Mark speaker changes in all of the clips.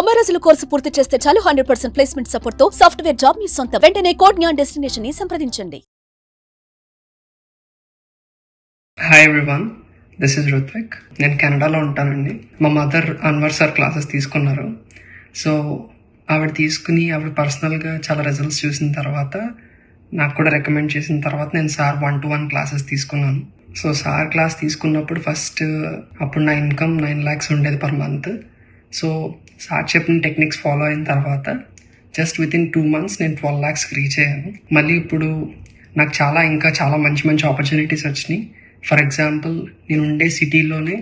Speaker 1: 90 రోజుల కోర్సు పూర్తి చేస్తే చాలు 100% ప్లేస్మెంట్ సపోర్ట్ తో సాఫ్ట్వేర్ జాబ్ మీ సొంతం. వెంటనే కోడ్ జ్ఞాన్ డెస్టినేషన్ ని సంప్రదించండి.
Speaker 2: Hi everyone, this is Ruthvik. నేను కెనడాలో ఉంటానండి. మా మదర్ అన్వర్ సార్ క్లాసెస్ తీసుకున్నారు. సో ఆవిడ ఆవిడ పర్సనల్గా చాలా రిజల్ట్స్ చూసిన తర్వాత నాకు కూడా రికమెండ్ చేసిన తర్వాత నేను సార్ 1-to-1 క్లాసెస్ తీసుకున్నాను. సో సార్ క్లాస్ తీసుకున్నప్పుడు ఫస్ట్ అప్పుడు నా ఇన్కమ్ 9 lakhs ఉండేది పర్ మంత్. సో సార్ చెప్పిన టెక్నిక్స్ ఫాలో అయిన తర్వాత జస్ట్ విత్ ఇన్ 2 months నేను 12 lakhs రీచ్ అయ్యాను. మళ్ళీ ఇప్పుడు నాకు ఇంకా చాలా మంచి ఆపర్చునిటీస్ వచ్చినాయి. ఫర్ ఎగ్జాంపుల్, నేను ఉండే సిటీలోనే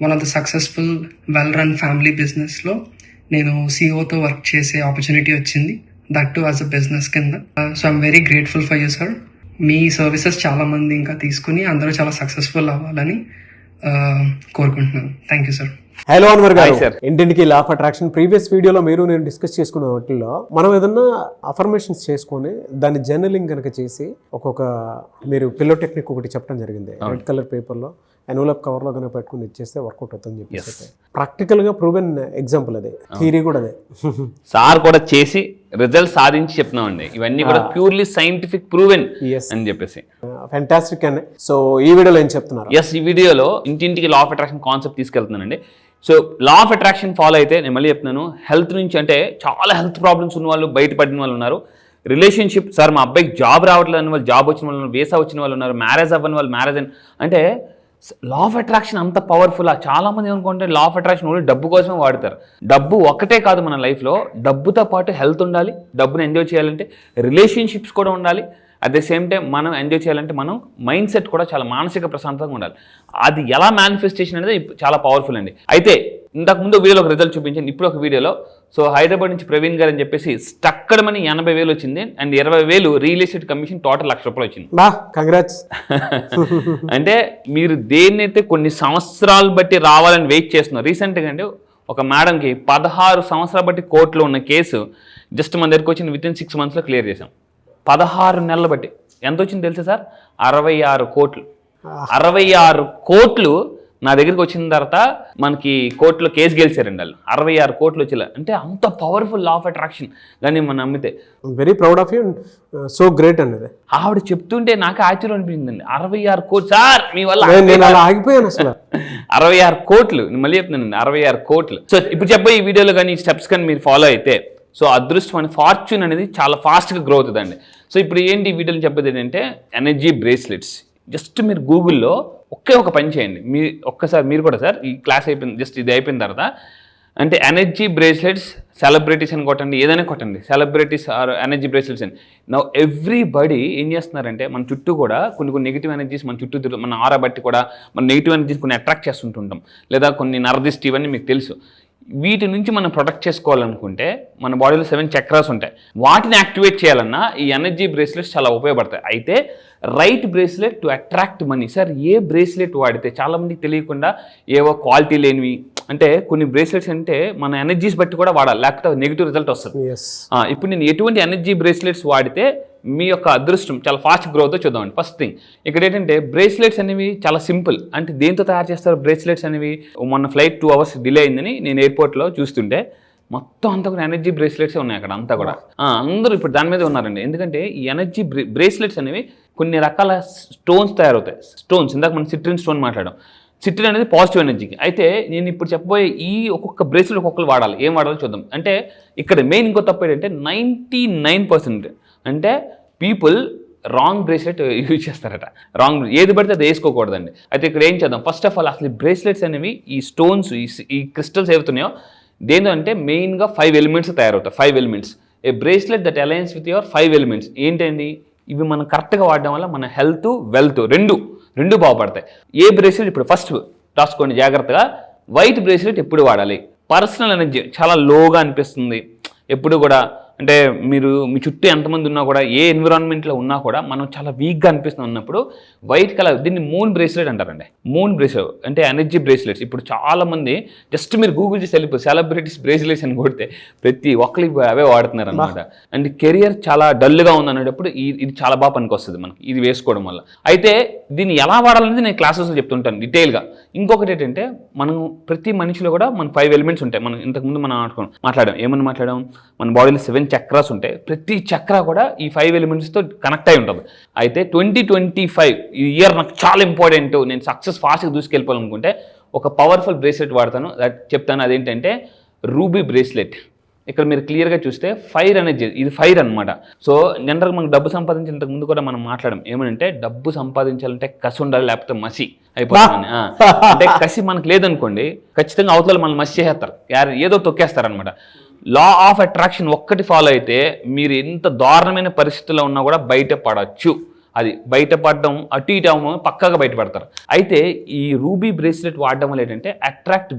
Speaker 2: one of the successful well run family బిజినెస్లో నేను సిఓతో వర్క్ చేసే ఆపర్చునిటీ వచ్చింది, that too as a business కింద. So I'm very grateful for you sir. మీ సర్వీసెస్ చాలామంది ఇంకా తీసుకుని అందరూ చాలా సక్సెస్ఫుల్ అవ్వాలని కోరుకుంటున్నాను. Thank you sir.
Speaker 3: Hello Anwar garu, ఇంటింటికి లా ఆఫ్ అట్రాక్షన్ ప్రీవియస్ వీడియోలో మీరు నేను డిస్కస్ చేసుకున్న వాటిల్లో మనం ఏదన్నా అఫర్మేషన్స్ చేసుకొని దాన్ని జర్నలింగ్ కనుక చేసి ఒక్కొక్క మీరు పిల్లో టెక్నిక్ ఒకటి చెప్పడం జరిగింది. రెడ్ కలర్ పేపర్లో ఎన్వలప్ కవర్లో కనుక పెట్టుకుని ఇచ్చేస్తే వర్కౌట్ అవుతుందని చెప్పేసి ప్రాక్టికల్గా ప్రూవెన్ ఎగ్జాంపుల్ అదే, థియరీ కూడా అదే.
Speaker 4: సార్ కూడా చేసి రిజల్ట్ సాధించి చెప్తున్నామండి. ఇవన్నీ కూడా ప్యూర్లీ సైంటిఫిక్ ప్రూవెన్ అని చెప్పేసి
Speaker 3: ఫ్యాంటాస్టిక్ అండి. సో ఈ వీడియోలో ఏం చెప్తున్నారు?
Speaker 4: ఈ వీడియోలో ఇంటింటికి లా ఆఫ్ అట్రాక్షన్ కాన్సెప్ట్ తీసుకెళ్తున్నానండి. So law of attraction follow అయితే నేను మళ్ళీ చెప్తున్నాను, హెల్త్ నుంచి అంటే చాలా హెల్త్ ప్రాబ్లమ్స్ ఉన్న వాళ్ళు బయటపడిన వాళ్ళు ఉన్నారు. రిలేషన్షిప్, సార్ మా అబ్బాయికి జాబ్ రావట్లేదు అని వాళ్ళు జాబ్ వచ్చిన వాళ్ళు, వీసా వచ్చిన వాళ్ళు ఉన్నారు, మ్యారేజ్ అవ్వని వాళ్ళు మ్యారేజ్ అని. అంటే లా ఆఫ్ అట్రాక్షన్ అంత పవర్ఫుల్. చాలామంది ఏమనుకుంటే లా ఆఫ్ అట్రాక్షన్ ఓన్లీ డబ్బు కోసమే వాడతారు. డబ్బు ఒకటే కాదు మన లైఫ్లో, డబ్బుతో పాటు హెల్త్ ఉండాలి. డబ్బును ఎంజాయ్ చేయాలంటే రిలేషన్షిప్స్ కూడా ఉండాలి. అట్ ద సేమ్ టైం మనం ఎంజాయ్ చేయాలంటే మనం మైండ్ సెట్ కూడా చాలా మానసిక ప్రశాంతంగా ఉండాలి. అది ఎలా మేనిఫెస్టేషన్ అనేది చాలా పవర్ఫుల్ అండి. అయితే ఇంతకుముందు వీడియోలో ఒక రిజల్ట్ చూపించాను, ఇప్పుడు ఒక వీడియోలో. సో హైదరాబాద్ నుంచి ప్రవీణ్ గారు అని చెప్పేసి స్టక్కడమని 80,000 వచ్చింది and 20,000 real estate commission, total ₹1,00,000 వచ్చింది.
Speaker 3: కంగ్రాట్స్.
Speaker 4: అంటే మీరు దేన్నైతే కొన్ని సంవత్సరాలు బట్టి రావాలని వెయిట్ చేస్తున్నారు. రీసెంట్గా అంటే ఒక మేడంకి 16 సంవత్సరాలు బట్టి కోర్టులో ఉన్న కేసు జస్ట్ మన దగ్గరికి వచ్చింది విత్ ఇన్ 6 monthsలో క్లియర్ చేసాం. 16 నెలలు బట్టి ఎంత వచ్చింది తెలుసా సార్? 66 కోట్లు. 66 కోట్లు నా దగ్గరికి వచ్చిన తర్వాత మనకి కోర్టులో కేసు గెలిచారండి వాళ్ళు. 66 కోట్లు వచ్చేలా. అంటే అంత పవర్ఫుల్ లా ఆఫ్ అట్రాక్షన్ కానీ మనం నమ్మితే.
Speaker 3: Very proud of you, so great అండి.
Speaker 4: ఆవిడ చెప్తుంటే నాకు ఆశ్చర్యం అనిపించిందండి. 66 కోట్లు సార్ మీ వల్ల
Speaker 3: ఆగిపోయాను అసలు.
Speaker 4: 66 కోట్లు మళ్ళీ చెప్తున్నానండి, 66 కోట్లు. సో ఇప్పుడు చెప్పే ఈ వీడియోలో కానీ ఈ స్టెప్స్ కానీ మీరు ఫాలో అయితే సో అదృష్టం అని ఫార్చ్యూన్ అనేది చాలా ఫాస్ట్గా గ్రో అవుతుందండి. సో ఇప్పుడు ఏంటి ఈ వీడియోలో చెప్పేది ఏంటంటే ఎనర్జీ బ్రేస్లెట్స్. జస్ట్ మీరు గూగుల్లో ఒక పని చేయండి. ఒక్కసారి మీరు కూడా సార్ ఈ క్లాస్ అయిపోయింది, జస్ట్ ఇది అయిపోయిన తర్వాత అంటే ఎనర్జీ బ్రేస్లెట్స్ సెలబ్రిటీస్ అని కొట్టండి, ఏదైనా కొట్టండి, సెలబ్రిటీస్ ఆర్ ఎనర్జీ బ్రేస్లెట్స్ అని. నౌ ఎవ్రీబడి ఏం చేస్తున్నారంటే మన చుట్టూ కూడా కొన్ని నెగిటివ్ ఎనర్జీస్ మన చుట్టూ మన ఆరా బట్టి కూడా మన నెగిటివ్ ఎనర్జీస్ కొన్ని అట్రాక్ట్ చేస్తుంటుంటాం, లేదా కొన్ని నరదిష్టి, ఇవన్నీ మీకు తెలుసు. వీటి నుంచి మనం ప్రొటెక్ట్ చేసుకోవాలనుకుంటే మన బాడీలో 7 చక్రాస్ ఉంటాయి. వాటిని యాక్టివేట్ చేయాలన్నా ఈ ఎనర్జీ బ్రేస్లెట్స్ చాలా ఉపయోగపడతాయి. అయితే right bracelet to attract money. Sir A bracelet వాడితే చాలామందికి తెలియకుండా ఏవో క్వాలిటీ లేనివి, అంటే కొన్ని బ్రేస్లెట్స్ అంటే మన ఎనర్జీస్ బట్టి కూడా వాడాలి, లేకపోతే నెగిటివ్ రిజల్ట్ వస్తుంది. ఇప్పుడు నేను ఎటువంటి ఎనర్జీ బ్రేస్లెట్స్ వాడితే మీ యొక్క అదృష్టం చాలా ఫాస్ట్ గ్రోత్ చూద్దామండి. ఫస్ట్ థింగ్ ఇక్కడ ఏంటంటే బ్రేస్లెట్స్ అనేవి చాలా సింపుల్. అంటే దేంతో తయారు చేస్తారు బ్రేస్లెట్స్ అనేవి? మొన్న ఫ్లైట్ 2 hours డిలే అయిందని నేను ఎయిర్పోర్ట్లో చూస్తుంటే మొత్తం అంతా కూడా ఎనర్జీ బ్రేస్లెట్సే ఉన్నాయి అక్కడ అంతా కూడా. అందరూ ఇప్పుడు దాని మీద ఉన్నారండి. ఎందుకంటే ఈ ఎనర్జీ బ్రేస్లెట్స్ అనేవి కొన్ని రకాల స్టోన్స్ తయారవుతాయి. స్టోన్స్, ఇందాక మనం సిట్రిన్ స్టోన్ మాట్లాడాం. సిట్రిన్ అనేది పాజిటివ్ ఎనర్జీకి. అయితే నేను ఇప్పుడు చెప్పబోయే ఈ ఒక్కొక్క బ్రేస్లెట్ ఒక్కొక్కరు వాడాలి. ఏం వాడాలో చూద్దాం. అంటే ఇక్కడ మెయిన్ ఇంకో తప్పు ఏంటంటే 99% అంటే పీపుల్ రాంగ్ బ్రేస్లెట్ యూజ్ చేస్తారట. రాంగ్ ఏది పడితే అది వేసుకోకూడదండి. అయితే ఇక్కడ ఏం చేద్దాం, ఫస్ట్ ఆఫ్ ఆల్ అసలు ఈ బ్రేస్లెట్స్ అనేవి ఈ స్టోన్స్ ఈ క్రిస్టల్స్ ఏవుతున్నాయో దేంతో అంటే మెయిన్గా 5 elements తయారవుతాయి. 5 elements. A bracelet that alliance with your 5 elements. ఏంటండి ఇవి మనం కరెక్ట్గా వాడడం వల్ల మన హెల్త్ వెల్త్ రెండు బాగుపడతాయి. ఏ బ్రేస్లెట్ ఇప్పుడు ఫస్ట్ రాసుకోండి జాగ్రత్తగా. వైట్ బ్రేస్లెట్ ఎప్పుడు వాడాలి? పర్సనల్ ఎనర్జీ చాలా లోగా అనిపిస్తుంది ఎప్పుడు కూడా, అంటే మీరు మీ చుట్టూ ఎంతమంది ఉన్నా కూడా ఏ ఎన్విరాన్మెంట్లో ఉన్నా కూడా మనం చాలా వీక్గా అనిపిస్తుంది ఉన్నప్పుడు వైట్ కలర్, దీన్ని మూన్ బ్రేస్లెట్ అంటారండి. మూన్ బ్రేస్లెట్ అంటే ఎనర్జీ బ్రేస్లెట్స్. ఇప్పుడు చాలా మంది జస్ట్ మీరు గూగుల్ చేసి వెళ్ళిపోయి సెలబ్రిటీస్ బ్రేస్లెట్స్ అని కొడితే ప్రతి ఒక్కరికి అవే వాడుతున్నారు అనమాట. అండ్ కెరియర్ చాలా డల్గా ఉంది అనేటప్పుడు ఇది చాలా బాగా పనికొస్తుంది మనకి ఇది వేసుకోవడం వల్ల. అయితే దీన్ని ఎలా వాడాలనేది నేను క్లాసెస్లో చెప్తుంటాను డీటెయిల్గా. ఇంకొకటి ఏంటంటే మనం ప్రతి మనిషిలో కూడా మన 5 ఎలిమెంట్స్ ఉంటాయి. మనం ఇంతకుముందు మనం మాట్లాడాం, ఏమని మాట్లాడాం, మన బాడీలో 7 చక్రాస్ ఉంటాయి. ప్రతి చక్ర కూడా ఈ 5 ఎలిమెంట్స్తో కనెక్ట్ అయి ఉంటుంది. అయితే 2025 ఈ ఇయర్ నాకు చాలా ఇంపార్టెంట్, నేను సక్సెస్ ఫాస్ట్గా దూసుకెళ్ళిపోవాలనుకుంటే ఒక పవర్ఫుల్ బ్రేస్లెట్ వాడతాను, చెప్తాను. అదేంటంటే రూబీ బ్రేస్లెట్. ఇక్కడ మీరు క్లియర్గా చూస్తే ఫైర్ ఎనర్జీ, ఇది ఫైర్ అనమాట. సో జనరల్గా మనకు డబ్బు సంపాదించేంతకు ముందు కూడా మనం మాట్లాడడం ఏమంటే డబ్బు సంపాదించాలంటే కసి ఉండాలి, లేకపోతే మసి అయిపోతుంది. అంటే కసి మనకు లేదనుకోండి ఖచ్చితంగా అవతల మనం మసి చేసేస్తారు, ఏదో తొక్కేస్తారనమాట. లా ఆఫ్ అట్రాక్షన్ ఒక్కటి ఫాలో అయితే మీరు ఎంత దారుణమైన పరిస్థితుల్లో ఉన్నా కూడా బయటపడచ్చు. అది బయటపడడం అటు ఇటు అవ్వడం పక్కాగా బయటపడతారు. అయితే ఈ రూబీ బ్రేస్లెట్ వాడడం వల్ల ఏంటంటే అట్రాక్ట్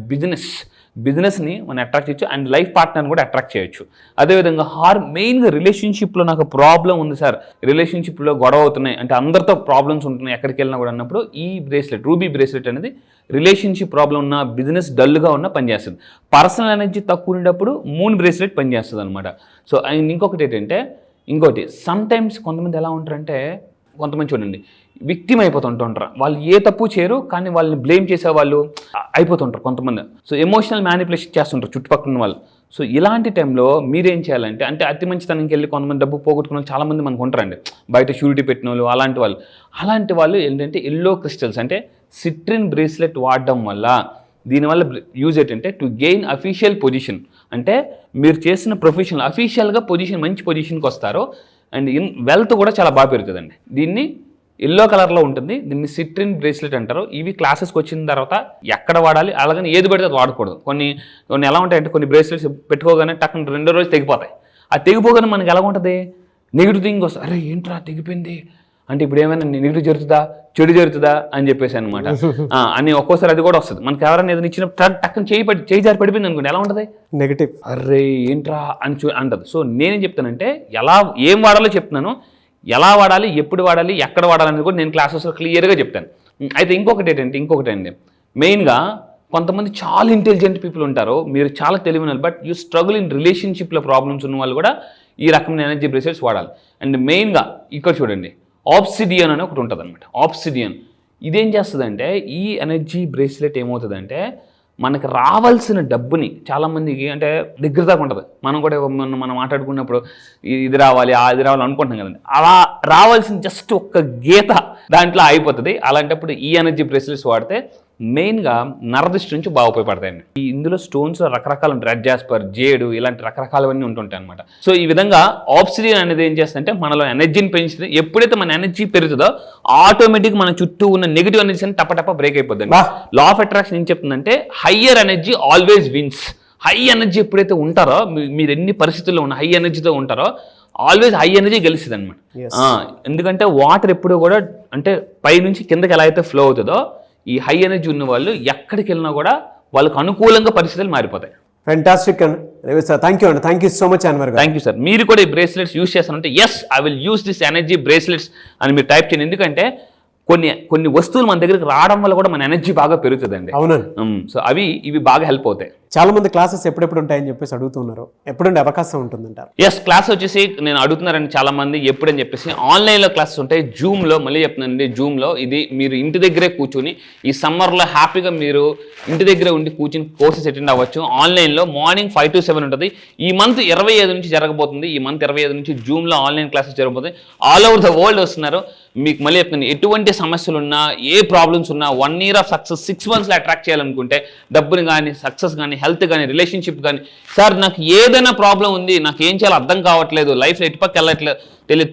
Speaker 4: బిజినెస్ని మనం అట్రాక్ట్ చేయొచ్చు అండ్ లైఫ్ పార్ట్నర్ని కూడా అట్రాక్ట్ చేయొచ్చు. అదేవిధంగా మెయిన్గా రిలేషన్షిప్లో నాకు ప్రాబ్లం ఉంది సార్, రిలేషన్షిప్లో గొడవ అవుతున్నాయి అంటే అందరితో ప్రాబ్లమ్స్ ఉంటున్నాయి ఎక్కడికి వెళ్ళినా కూడా అన్నప్పుడు ఈ బ్రేస్లెట్ రూబీ బ్రేస్లెట్ అనేది రిలేషన్షిప్ ప్రాబ్లం ఉన్న, బిజినెస్ డల్గా ఉన్న పనిచేస్తుంది. పర్సనల్ ఎనర్జీ తక్కువ ఉండేటప్పుడు మూన్ బ్రేస్లెట్ పనిచేస్తుంది అనమాట. సో ఇంకొకటి ఏంటంటే సమ్ టైమ్స్ కొంతమంది ఎలా ఉంటారంటే, కొంతమంది చూడండి విక్టిమ్ అయిపోతుంటారు. వాళ్ళు ఏ తప్పు చేయరు కానీ వాళ్ళని బ్లేమ్ చేసే వాళ్ళు అయిపోతుంటారు కొంతమంది. సో ఎమోషనల్ మ్యానిపులేషన్ చేస్తుంటారు చుట్టుపక్కల వాళ్ళు. సో ఇలాంటి టైంలో మీరేం చేయాలంటే, అంటే అతి మంచితనంకి వెళ్ళి కొంతమంది డబ్బు పోగొట్టుకున్న వాళ్ళు చాలామంది మనకు ఉంటారండి, బయట షూరిటీ పెట్టిన వాళ్ళు. అలాంటి వాళ్ళు ఏంటంటే ఎల్లో క్రిస్టల్స్ అంటే సిట్రిన్ బ్రేస్లెట్ వాడడం వల్ల దీనివల్ల యూజ్ ఏంటంటే టు గెయిన్ అఫీషియల్ పొజిషన్. అంటే మీరు చేసిన ప్రొఫెషనల్ అఫీషియల్గా మంచి పొజిషన్కి వస్తారు. అండ్ వెల్త్ కూడా చాలా బాగా పెరుగుతుందండి. దీన్ని ఎల్లో కలర్లో ఉంటుంది, దీన్ని సిట్రిన్ బ్రేస్లెట్ అంటారు. ఇవి క్లాసెస్కి వచ్చిన తర్వాత ఎక్కడ వాడాలి, అలాగని ఏది పడితే అది వాడకూడదు. కొన్ని ఎలా ఉంటాయంటే కొన్ని బ్రేస్లెట్స్ పెట్టుకోగానే టక్కన 2వ రోజు తెగిపోతాయి. ఆ తెగిపోగానే మనకి ఎలా ఉంటుంది, నెగిటివ్ థింగ్ వస్తుంది. అరే ఏంట్రా తెగిపోయింది అంటే ఇప్పుడు ఏమైనా నెగిటివ్ జరుగుతుందా, చెడు జరుగుతుందా అని చెప్పేసి అనమాట. అని ఒక్కోసారి అది కూడా వస్తుంది. మనకి ఎవరైనా ఏదైనా ఇచ్చినప్పుడు టక్కన చేయి జారి పడిపోయింది అనుకోండి, ఎలా ఉంటుంది, నెగిటివ్, అరే ఏంట్రా అని అంటది. సో నేనేం చెప్తానంటే ఏం వాడాలో చెప్తున్నాను, ఎలా వాడాలి, ఎప్పుడు వాడాలి, ఎక్కడ వాడాలి అనేది కూడా నేను క్లాసెస్లో క్లియర్గా చెప్తాను. అయితే ఇంకొకటి అండి మెయిన్గా కొంతమంది చాలా ఇంటెలిజెంట్ పీపుల్ ఉంటారు, మీరు చాలా తెలివిన, బట్ యూ స్ట్రగుల్ ఇన్ రిలేషన్షిప్లో ప్రాబ్లమ్స్ ఉన్న వాళ్ళు కూడా ఈ రకమైన ఎనర్జీ బ్రేస్లెట్స్ వాడాలి. అండ్ మెయిన్గా ఇక్కడ చూడండి ఆబ్సిడియన్ అని ఒకటి ఉంటుంది అనమాట. ఆబ్సిడియన్ ఇదేం చేస్తుందంటే, ఈ ఎనర్జీ బ్రేస్లెట్ ఏమవుతుందంటే మనకు రావాల్సిన డబ్బుని చాలామందికి అంటే దగ్గర దాకా ఉంటుంది. మనం కూడా మనం మాట్లాడుకున్నప్పుడు ఇది రావాలి అది రావాలి అనుకుంటున్నాం కదండి, అలా రావాల్సిన జస్ట్ ఒక్క గీత దాంట్లో అయిపోతుంది. అలాంటప్పుడు ఈ ఎనర్జీ బ్రేస్లెట్స్ వాడితే మెయిన్గా నరదృష్టి నుంచి బాగా ఉపయోగపడతాయండి. ఇందులో స్టోన్స్ రకరకాలు ఉంటాయి, రెడ్ జాస్పర్, జేడు, ఇలాంటి రకరకాలవన్నీ ఉంటుంటాయి అనమాట. సో ఈ విధంగా ఆబ్సిడియన్ అనేది ఏం చేస్తుందంటే మనలో ఎనర్జీని పెంచుతుంది. ఎప్పుడైతే మన ఎనర్జీ పెరుగుతుందో ఆటోమేటిక్ మన చుట్టూ ఉన్న నెగిటివ్ ఎనర్జీ అని టప బ్రేక్ అయిపోతుంది. లా ఆఫ్ అట్రాక్షన్ ఏం చెప్తుందంటే higher energy always wins. High energy ఎప్పుడైతే ఉంటారో, మీరు ఎన్ని పరిస్థితుల్లో ఉన్న హై ఎనర్జీతో ఉంటారో ఆల్వేస్ హై ఎనర్జీ గెలుస్తుంది అనమాట. ఎందుకంటే వాటర్ ఎప్పుడు కూడా అంటే పై నుంచి కిందకి ఎలా అయితే ఫ్లో అవుతుందో ఈ హై ఎనర్జీ ఉన్న వాళ్ళు ఎక్కడికి వెళ్ళినా కూడా వాళ్ళకు అనుకూలంగా పరిస్థితులు మారిపోతాయి.
Speaker 3: ఫ్యాంటాస్టిక్ అండి Ravi sir, thank you so much Anwar garu.
Speaker 4: Thank you sir. మీరు కూడా ఈ బ్రేస్లెట్స్ యూస్ చేస్తానంటే yes I will use this energy bracelets అని మీరు టైప్ చేయండి. ఎందుకంటే కొన్ని వస్తువులు మన దగ్గరికి రావడం వల్ల కూడా మన ఎనర్జీ బాగా పెరుగుతుందండి.
Speaker 3: అవునండి.
Speaker 4: సో ఇవి బాగా హెల్ప్ అవుతాయి.
Speaker 3: చాలా మంది క్లాసెస్ ఎప్పుడెప్పుడు ఉంటాయని చెప్పేసి అడుగుతున్నారు, ఎప్పుడుండే అవకాశం ఉంటుందంటారు?
Speaker 4: ఎస్, క్లాస్ వచ్చేసి నేను అడుగుతున్నారండి చాలా మంది ఎప్పుడని చెప్పేసి ఆన్లైన్లో క్లాసెస్ ఉంటాయి. జూమ్లో మళ్ళీ చెప్తున్నానండి, జూమ్లో ఇది మీరు ఇంటి దగ్గరే కూర్చొని ఈ సమ్మర్లో హ్యాపీగా మీరు ఇంటి దగ్గరే ఉండి కూర్చొని కోర్సెస్ అటెండ్ అవ్వచ్చు. ఆన్లైన్లో మార్నింగ్ 5 to 7 ఉంటుంది. ఈ మంత్ 25 నుంచి జరగబోతుంది. ఈ మంత్ 25 నుంచి జూమ్లో ఆన్లైన్ క్లాసెస్ జరగబోతుంది. ఆల్ ఓవర్ ద వరల్డ్ వస్తున్నారు. మీకు మళ్ళీ చెప్తున్నాను, ఎటువంటి సమస్యలు ఉన్నా, ఏ ప్రాబ్లమ్స్ ఉన్నా, 1 year ఆఫ్ సక్సెస్ 6 monthsలో అట్రాక్ట్ చేయాలనుకుంటే డబ్బుని కానీ, సక్సెస్ కానీ, హెల్త్ కానీ, రిలేషన్షిప్ కానీ, సార్ నాకు ఏదైనా ప్రాబ్లం ఉంది, నాకు ఏం చేయాలో అర్థం కావట్లేదు, లైఫ్లో ఎటుపక్క వెళ్ళట్లేదు,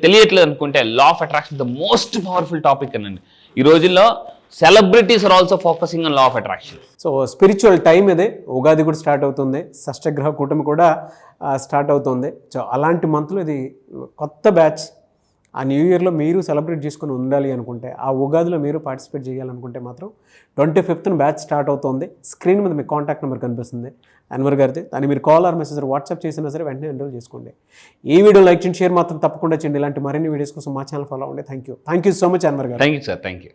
Speaker 4: తెలియట్లేదు అనుకుంటే law of attraction the most powerful topic అనండి. ఈ రోజుల్లో celebrities are also focusing on law of attraction.
Speaker 3: So spiritual time ఇదే, ఉగాది కూడా స్టార్ట్ అవుతుంది, షష్టగ్రహ కూటమి కూడా స్టార్ట్ అవుతుంది. సో అలాంటి మంత్లో ఇది కొత్త బ్యాచ్ ఆ న్యూ ఇయర్లో మీరు సెలబ్రేట్ చేసుకుని ఉండాలి అనుకుంటే, ఆ ఉగాదిలో మీరు పార్టిసిపేట్ చేయాలనుకుంటే మాత్రం 25th బ్యాచ్ స్టార్ట్ అవుతుంది. స్క్రీన్ మీద మీ కాంటాక్ట్ నెంబర్ కనిపిస్తుంది అన్వర్ గారిది. దాన్ని మీరు కాల్ ఆర్ మెసేజ్ వాట్సాప్ చేసినా సరే వెంటనే ఎన్రోల్ చేసుకోండి. ఈ వీడియో లైక్ చేయండి, షేర్ మాత్రం తప్పకుండా చేయండి. ఇలాంటి మరిన్ని వీడియోస్ కోసం మా ఛానల్ ఫాలో అవ్వండి. Thank you so much Anwar garu.
Speaker 4: Thank you sir, thank you.